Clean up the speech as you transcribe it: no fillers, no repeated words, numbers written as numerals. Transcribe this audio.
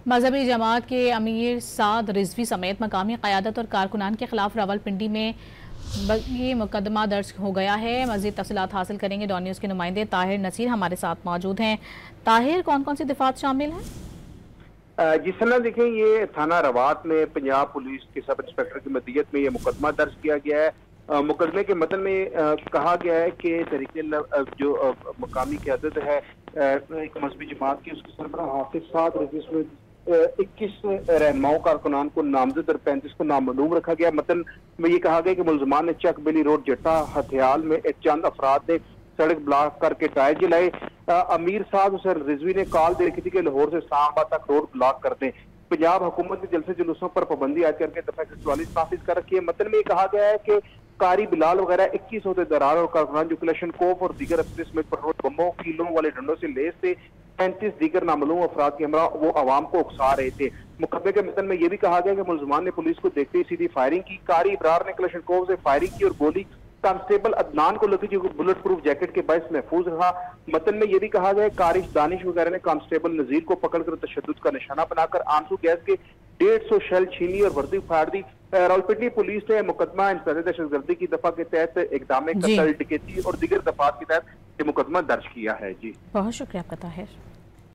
मजहबी जमात के अमीर साद रिजवी समेत मकामी क़यादत और कारकुनान के खिलाफ रावलपिंडी में ये मुकदमा दर्ज हो गया है। मज़ीद तफसीलात हासिल करेंगे। डॉन न्यूज़ के नुमाइंदे ताहिर नसीर हमारे साथ मौजूद हैं। ताहिर, कौन कौन सी दफात शामिल हैं? जी सना, देखें, ये थाना रवात में पंजाब पुलिस के सब इंस्पेक्टर की मदीयत में ये मुकदमा दर्ज किया गया है। मुकदमे के मतन में कहा गया है कि तरीके जो मकामी क़यादत है एक मजहबी जमात की, उसके सरबराह हाफिज साद रजी, इसमें 21 रहनुमाओं कारकुनान को नामजद और 35 को नामलूम रखा गया। मतन में ये कहा गया कि मुलजमान ने चक बेली रोड जट्टा हथियाल में एक चंद अफराद ने सड़क ब्लॉक करके टायर जलाए। अमीर साहब हुसैन रिजवी ने कॉल दे रखी थी कि लाहौर से इस्लामाबाद तक रोड ब्लॉक कर दें। पंजाब हुकूमत ने जलसे जुलूसों पर पाबंदी आयद करके दफा 144 नाफिज कर रखी है। मतन में कहा गया है कि कारी बिलाल वगैरह 21 अहदेदार और कारकुनान जो कलेक्शन कोफ और दीगर अफसर में पेट्रोल बमों कीलों वाले डंडों से लेस थे, 35 दीगर नामालूम अफराद के हमरा वो आवाम को उकसा रहे थे। मुकदमे के मतन में यह भी कहा गया कि मुलजमान ने पुलिस को देखते ही सीधी फायरिंग की। कारी इब्रार ने कलेक्शन कोफ से फायरिंग की और गोली कांस्टेबल अदनान को लगी, जो बुलेट प्रूफ जैकेट के बायस महफूज रहा। मतन में यह भी कहा गया कारिश दानिश वगैरह ने कांस्टेबल नजीर को पकड़कर तशद्दुद का निशाना बनाकर आंसू गैस के 150 शेल छीनी और वर्दी फाड़ दी। रावलपिंडी पुलिस ने मुकदमा इंसदाद दहशतगर्दी की दफा के तहत इकदाम कत्ल, डकैती और दीगर दफात के तहत मुकदमा दर्ज किया है। जी, बहुत शुक्रिया आपका ताहिर।